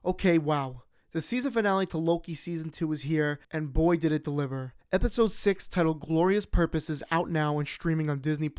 Okay, wow. The season finale to Loki Season 2 is here, and boy did it deliver. Episode 6, titled Glorious Purpose, is out now and streaming on Disney+.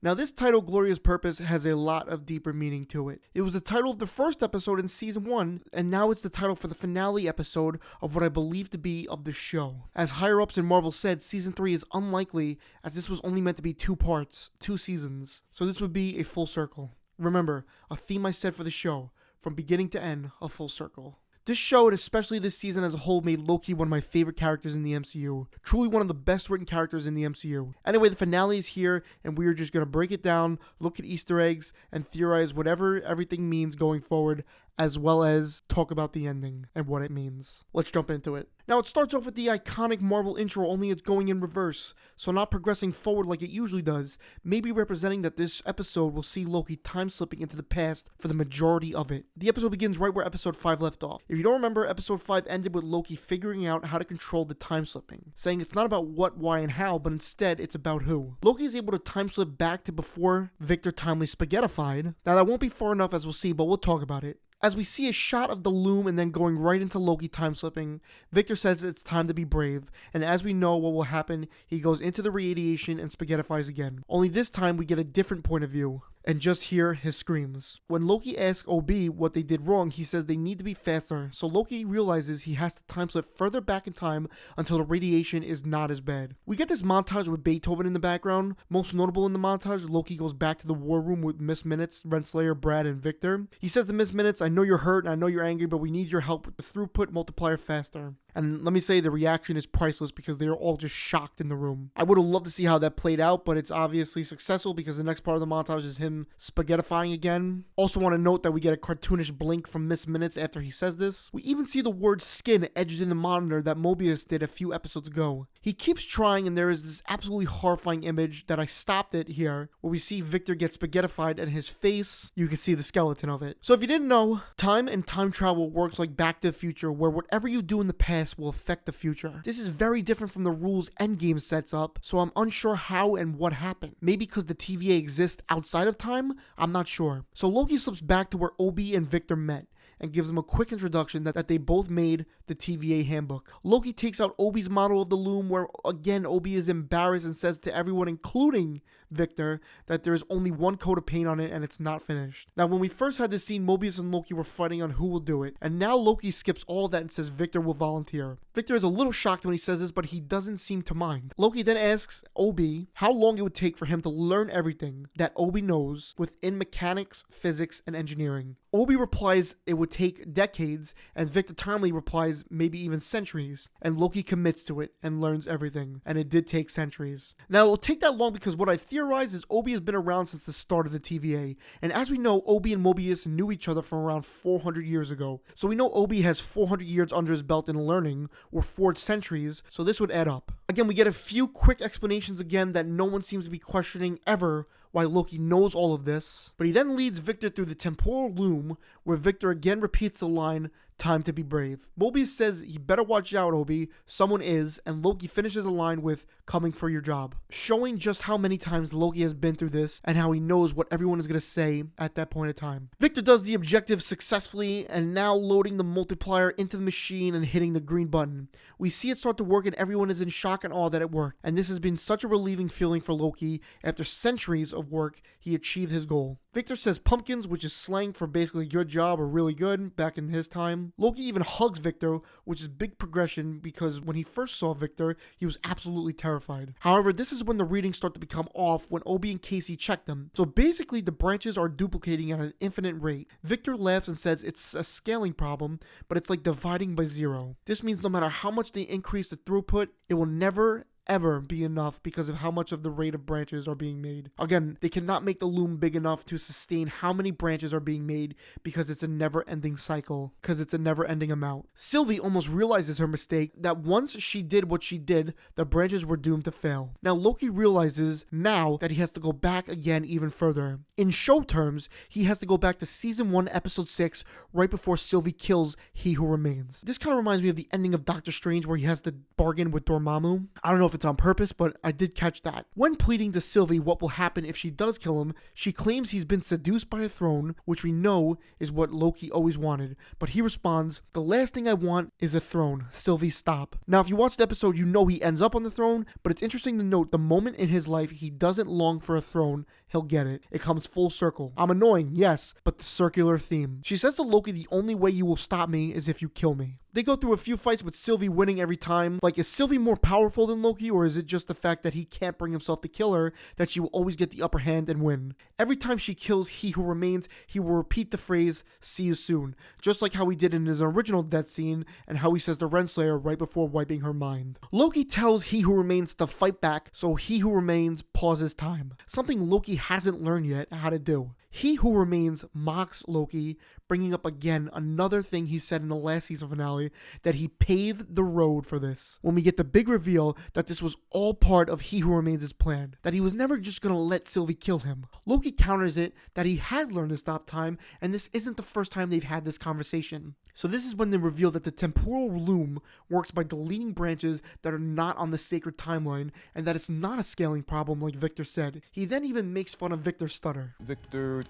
Now this title, Glorious Purpose, has a lot of deeper meaning to it. It was the title of the first episode in Season 1, and now it's the title for the finale episode of what I believe to be of the show. As higher-ups in Marvel said, Season 3 is unlikely, as this was only meant to be 2 parts, 2 seasons. So this would be a full circle. Remember, a theme I said for the show, from beginning to end, a full circle. This show, and especially this season as a whole, made Loki one of my favorite characters in the MCU. Truly one of the best written characters in the MCU. Anyway, the finale is here, and we are just going to break it down, look at Easter eggs, and theorize whatever everything means going forward, as well as talk about the ending and what it means. Let's jump into it. Now, it starts off with the iconic Marvel intro, only it's going in reverse, so not progressing forward like it usually does, maybe representing that this episode will see Loki time-slipping into the past for the majority of it. The episode begins right where episode 5 left off. If you don't remember, episode 5 ended with Loki figuring out how to control the time-slipping, saying it's not about what, why, and how, but instead it's about who. Loki is able to time-slip back to before Victor timely spaghettified. Now, that won't be far enough, as we'll see, but we'll talk about it. As we see a shot of the loom and then going right into Loki time-slipping, Victor says it's time to be brave, and as we know what will happen, he goes into the radiation and spaghettifies again. Only this time we get a different point of view, and just hear his screams. When Loki asks OB what they did wrong, he says they need to be faster, so Loki realizes he has to time-slip further back in time until the radiation is not as bad. We get this montage with Beethoven in the background. Most notable in the montage, Loki goes back to the war room with Miss Minutes, Renslayer, Brad, and Victor. He says to Miss Minutes, I know you're hurt and I know you're angry, but we need your help with the throughput multiplier faster. And let me say, the reaction is priceless because they are all just shocked in the room. I would have loved to see how that played out, but it's obviously successful because the next part of the montage is him spaghettifying again. Also want to note that we get a cartoonish blink from Miss Minutes after he says this. We even see the word skin edged in the monitor that Mobius did a few episodes ago. He keeps trying, and there is this absolutely horrifying image that I stopped it here, where we see Victor get spaghettified and his face, you can see the skeleton of it. So if you didn't know, time and time travel works like Back to the Future, where whatever you do in the past will affect the future. This is very different from the rules Endgame sets up, so I'm unsure how and what happened. Maybe because the TVA exists outside of time? I'm not sure. So Loki slips back to where Obi and Victor met, and gives them a quick introduction that they both made the TVA handbook. Loki takes out Obi's model of the loom, where again Obi is embarrassed and says to everyone, including Victor, that there is only one coat of paint on it and it's not finished. Now, when we first had this scene, Mobius and Loki were fighting on who will do it, and now Loki skips all that and says Victor will volunteer. Victor is a little shocked when he says this, but he doesn't seem to mind. Loki then asks Obi how long it would take for him to learn everything that Obi knows within mechanics, physics, and engineering. Obi replies it would take decades, and Victor timely replies maybe even centuries, and Loki commits to it and learns everything, and it did take centuries. Now, it will take that long because what I theorize is Obi has been around since the start of the TVA, and as we know, Obi and Mobius knew each other from around 400 years ago, so we know Obi has 400 years under his belt in learning, or 4 centuries, so this would add up. Again, we get a few quick explanations again that no one seems to be questioning ever why Loki knows all of this, but he then leads Victor through the temporal loom, where Victor again repeats the line, time to be brave. Mobius says he better watch out, Obi, someone is, and Loki finishes the line with, coming for your job, showing just how many times Loki has been through this and how he knows what everyone is going to say at that point in time. Victor does the objective successfully, and now loading the multiplier into the machine and hitting the green button. We see it start to work and everyone is in shock and awe that it worked, and this has been such a relieving feeling for Loki. After centuries of work, he achieved his goal. Victor says pumpkins, which is slang for basically good job or really good back in his time. Loki even hugs Victor, which is big progression because when he first saw Victor, he was absolutely terrified. However, this is when the readings start to become off when Obi and Casey check them. So basically the branches are duplicating at an infinite rate. Victor laughs and says it's a scaling problem, but it's like dividing by 0. This means no matter how much they increase the throughput, it will never ever be enough because of how much of the rate of branches are being made. Again, they cannot make the loom big enough to sustain how many branches are being made because it's a never-ending cycle, because it's a never-ending amount. Sylvie almost realizes her mistake, that once she did what she did, the branches were doomed to fail. Now Loki realizes now that he has to go back again even further. In show terms, he has to go back to season 1, episode 6, right before Sylvie kills He Who Remains. This kind of reminds me of the ending of Doctor Strange where he has to bargain with Dormammu. I don't know if it's on purpose, but I did catch that. When pleading to Sylvie what will happen if she does kill him, she claims he's been seduced by a throne, which we know is what Loki always wanted. But he responds, "The last thing I want is a throne. Sylvie, stop." Now, if you watch the episode, you know he ends up on the throne, but it's interesting to note the moment in his life he doesn't long for a throne, he'll get it. It comes full circle. I'm annoying, yes, but the circular theme. She says to Loki, "The only way you will stop me is if you kill me." They go through a few fights with Sylvie winning every time. Like, is Sylvie more powerful than Loki, or is it just the fact that he can't bring himself to kill her that she will always get the upper hand and win? Every time she kills He Who Remains, he will repeat the phrase, "See you soon," just like how he did in his original death scene and how he says to Renslayer right before wiping her mind. Loki tells He Who Remains to fight back, so He Who Remains pauses time, something Loki hasn't learned yet how to do. He Who Remains mocks Loki, bringing up again another thing he said in the last season finale, that he paved the road for this. When we get the big reveal that this was all part of He Who Remains' plan, that he was never just going to let Sylvie kill him. Loki counters it that he has learned to stop time, and this isn't the first time they've had this conversation. So this is when they reveal that the temporal loom works by deleting branches that are not on the sacred timeline, and that it's not a scaling problem like Victor said. He then even makes fun of Victor's stutter. Victor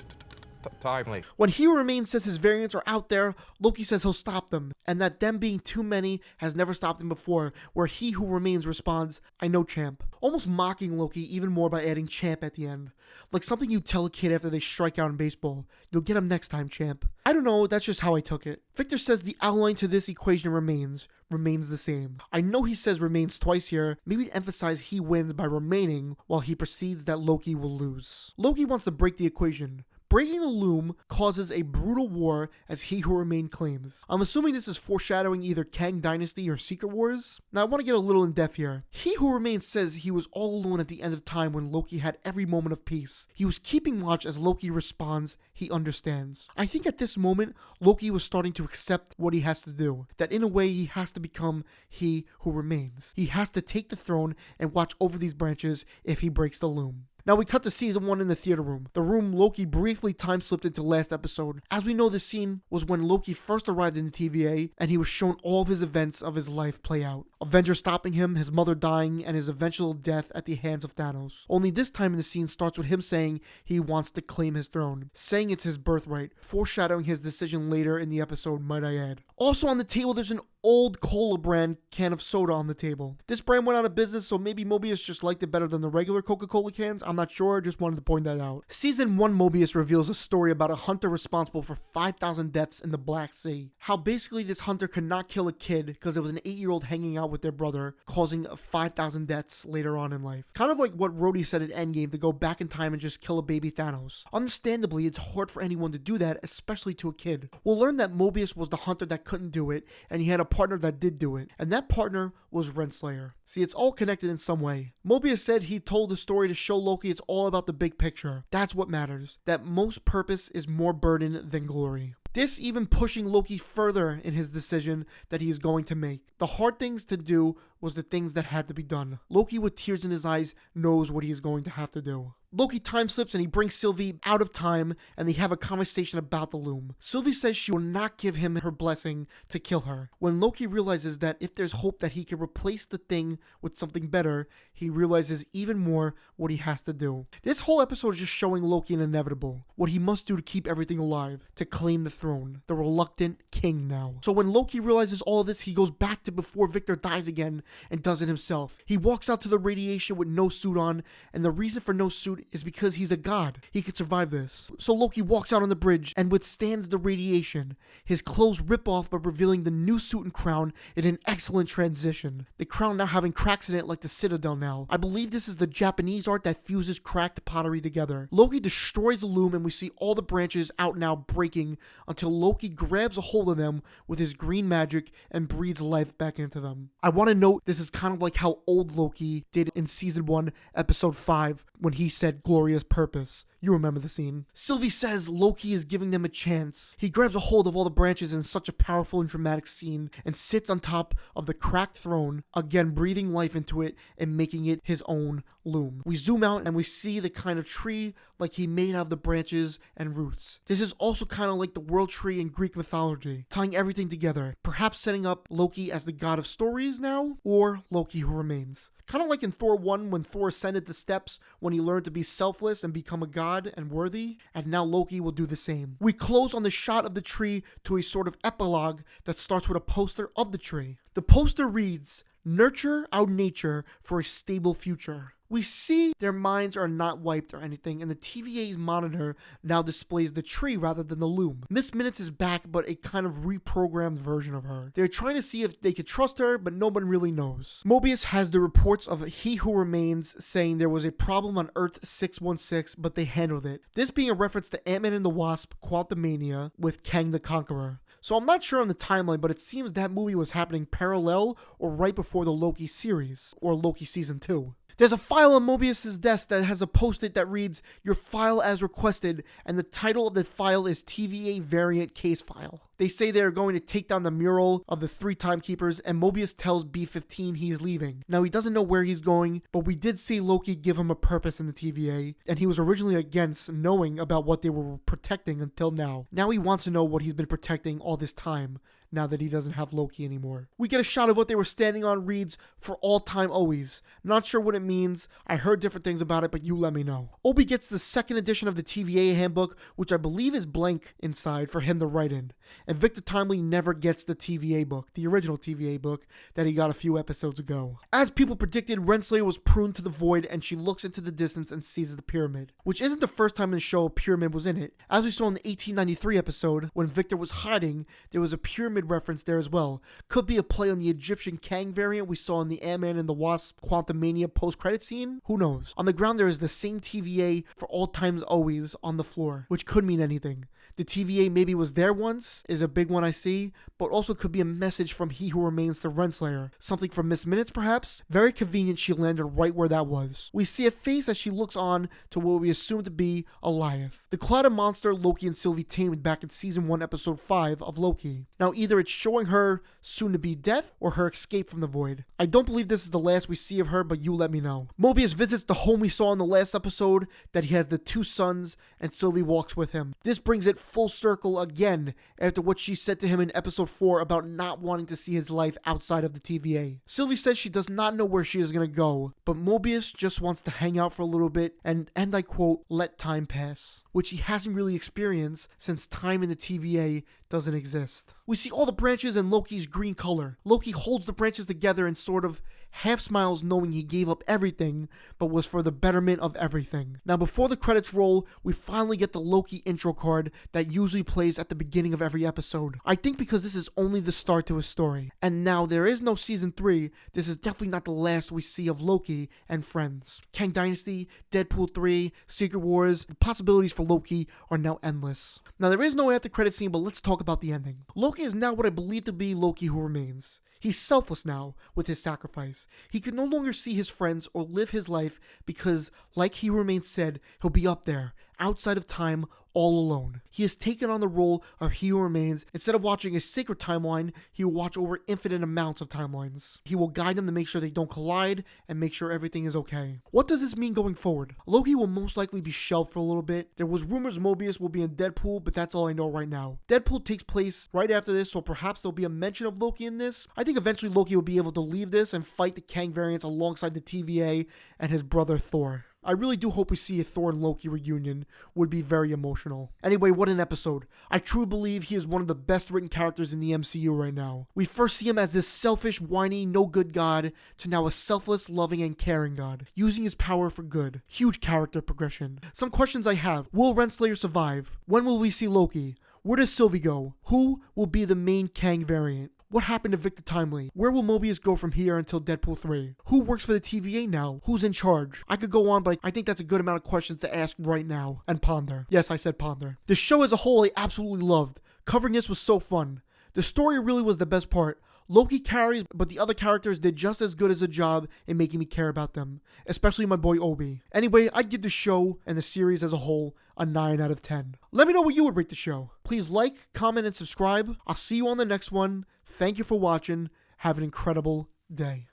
timely. When He Who Remains says his variants are out there, Loki says he'll stop them, and that them being too many has never stopped him before, where He Who Remains responds, "I know, champ," almost mocking Loki even more by adding champ at the end. Like something you tell a kid after they strike out in baseball. "You'll get him next time, champ." I don't know, that's just how I took it. Victor says the outline to this equation remains the same. I know he says remains twice here, maybe to emphasize he wins by remaining, while he proceeds that Loki will lose. Loki wants to break the equation. Breaking the loom causes a brutal war, as He Who Remains claims. I'm assuming this is foreshadowing either Kang Dynasty or Secret Wars. Now I want to get a little in depth here. He Who Remains says he was all alone at the end of time when Loki had every moment of peace. He was keeping watch as Loki responds, he understands. I think at this moment, Loki was starting to accept what he has to do. That in a way he has to become He Who Remains. He has to take the throne and watch over these branches if he breaks the loom. Now we cut to season 1 in the theater room, the room Loki briefly time slipped into last episode. As we know, this scene was when Loki first arrived in the TVA and he was shown all of his events of his life play out. Avengers stopping him, his mother dying, and his eventual death at the hands of Thanos. Only this time in the scene starts with him saying he wants to claim his throne, saying it's his birthright, foreshadowing his decision later in the episode, might I add. Also on the table, there's an old cola brand can of soda on the table. This brand went out of business, so maybe Mobius just liked it better than the regular Coca-Cola cans. I'm not sure, just wanted to point that out. Season 1 Mobius reveals a story about a hunter responsible for 5,000 deaths in the Black Sea. How basically this hunter could not kill a kid because it was an 8-year-old hanging out with their brother, causing 5,000 deaths later on in life. Kind of like what Rhodey said in Endgame, to go back in time and just kill a baby Thanos. Understandably, it's hard for anyone to do that, especially to a kid. We'll learn that Mobius was the hunter that couldn't do it, and he had a partner that did do it, and that partner was Renslayer. See, it's all connected in some way. Mobius said he told the story to show Loki it's all about the big picture. That's what matters. That most purpose is more burden than glory. This even pushing Loki further in his decision that he is going to make. The hard things to do was the things that had to be done. Loki, with tears in his eyes, knows what he is going to have to do. Loki time slips and he brings Sylvie out of time, and they have a conversation about the loom. Sylvie says she will not give him her blessing to kill her. When Loki realizes that if there's hope that he can replace the thing with something better, he realizes even more what he has to do. This whole episode is just showing Loki an inevitable. What he must do to keep everything alive, to claim the throne. The reluctant king now. So when Loki realizes all of this, he goes back to before Victor dies again and does it himself. He walks out to the radiation with no suit on, and the reason for no suit is because he's a god. He could survive this. So Loki walks out on the bridge and withstands the radiation. His clothes rip off, but revealing the new suit and crown in an excellent transition. The crown now having cracks in it like the Citadel now. I believe this is the Japanese art that fuses cracked pottery together. Loki destroys the loom and we see all the branches out now breaking until Loki grabs a hold of them with his green magic and breathes life back into them. I want to note this is kind of like how old Loki did in season 1, episode 5, when he said glorious purpose. You remember the scene. Sylvie says Loki is giving them a chance. He grabs a hold of all the branches in such a powerful and dramatic scene and sits on top of the cracked throne, again breathing life into it and making it his own loom. We zoom out and we see the kind of tree like he made out of the branches and roots. This is also kind of like the world tree in Greek mythology, tying everything together, perhaps setting up Loki as the god of stories now, or Loki who remains. Kind of like in Thor 1 when Thor ascended the steps when he learned to be selfless and become a god and worthy, and now Loki will do the same. We close on the shot of the tree to a sort of epilogue that starts with a poster of the tree. The poster reads, "Nurture our nature for a stable future." We see their minds are not wiped or anything, and the TVA's monitor now displays the tree rather than the loom. Miss Minutes is back, but a kind of reprogrammed version of her. They're trying to see if they could trust her, but no one really knows. Mobius has the reports of He Who Remains saying there was a problem on Earth 616, but they handled it. This being a reference to Ant-Man and the Wasp, Quantumania, with Kang the Conqueror. So I'm not sure on the timeline, but it seems that movie was happening parallel or right before the Loki series, or Loki Season 2. There's a file on Mobius's desk that has a post-it that reads, "Your file as requested," and the title of the file is TVA Variant Case File. They say they are going to take down the mural of the 3 timekeepers, and Mobius tells B-15 he is leaving. Now, he doesn't know where he's going, but we did see Loki give him a purpose in the TVA, and he was originally against knowing about what they were protecting until now. Now he wants to know what he's been protecting all this time, now that he doesn't have Loki anymore. We get a shot of what they were standing on, reads, "For all time always." Not sure what it means. I heard different things about it, but you let me know. Obi gets the 2nd edition of the TVA handbook, which I believe is blank inside for him to write in. And Victor Timely never gets the TVA book, the original TVA book that he got a few episodes ago. As people predicted, Renslayer was pruned to the void, and she looks into the distance and sees the pyramid, which isn't the first time in the show a pyramid was in it. As we saw in the 1893 episode, when Victor was hiding, there was a pyramid reference there as well. Could be a play on the Egyptian Kang variant we saw in the Ant-Man and the Wasp Quantumania post-credit scene? Who knows? On the ground there is the same TVA for all times always on the floor, which could mean anything. The TVA maybe was there once, is a big one I see, but also could be a message from He Who Remains to Renslayer. Something from Miss Minutes perhaps? Very convenient she landed right where that was. We see a face as she looks on to what we assume to be Alioth, the clouded monster Loki and Sylvie tamed back in Season 1 Episode 5 of Loki. Now either it's showing her soon-to-be death or her escape from the void. I don't believe this is the last we see of her, but you let me know. Mobius visits the home we saw in the last episode, that he has the 2 sons, and Sylvie walks with him. This brings it full circle again after what she said to him in episode 4 about not wanting to see his life outside of the TVA. Sylvie says she does not know where she is going to go, but Mobius just wants to hang out for a little bit and I quote, "let time pass," which he hasn't really experienced since time in the TVA doesn't exist. We see all the branches in Loki's green color. Loki holds the branches together and sort of half smiles knowing he gave up everything, but was for the betterment of everything. Now before the credits roll, we finally get the Loki intro card that usually plays at the beginning of every episode. I think because this is only the start to his story. And now there is no season 3, this is definitely not the last we see of Loki and friends. Kang Dynasty, Deadpool 3, Secret Wars, the possibilities for Loki are now endless. Now there is no after credit scene, but let's talk about the ending. Loki is now what I believe to be Loki Who Remains. He's selfless now with his sacrifice. He can no longer see his friends or live his life because, like He Who Remains said, he'll be up there, outside of time, all alone. He has taken on the role of He Who Remains. Instead of watching a sacred timeline, he will watch over infinite amounts of timelines. He will guide them to make sure they don't collide and make sure everything is okay. What does this mean going forward? Loki will most likely be shelved for a little bit. There was rumors Mobius will be in Deadpool, but that's all I know right now. Deadpool takes place right after this, so perhaps there'll be a mention of Loki in this. I think eventually Loki will be able to leave this and fight the Kang variants alongside the TVA and his brother Thor. I really do hope we see a Thor and Loki reunion. Would be very emotional. Anyway, what an episode. I truly believe he is one of the best written characters in the MCU right now. We first see him as this selfish, whiny, no good god, to now a selfless, loving, and caring god, using his power for good. Huge character progression. Some questions I have. Will Renslayer survive? When will we see Loki? Where does Sylvie go? Who will be the main Kang variant? What happened to Victor Timely? Where will Mobius go from here until Deadpool 3? Who works for the TVA now? Who's in charge? I could go on, but I think that's a good amount of questions to ask right now and ponder. Yes, I said ponder. The show as a whole I absolutely loved. Covering this was so fun. The story really was the best part. Loki carries, but the other characters did just as good as a job in making me care about them, especially my boy Obi. Anyway, I'd give the show and the series as a whole a 9 out of 10. Let me know what you would rate the show. Please like, comment, and subscribe. I'll see you on the next one. Thank you for watching. Have an incredible day.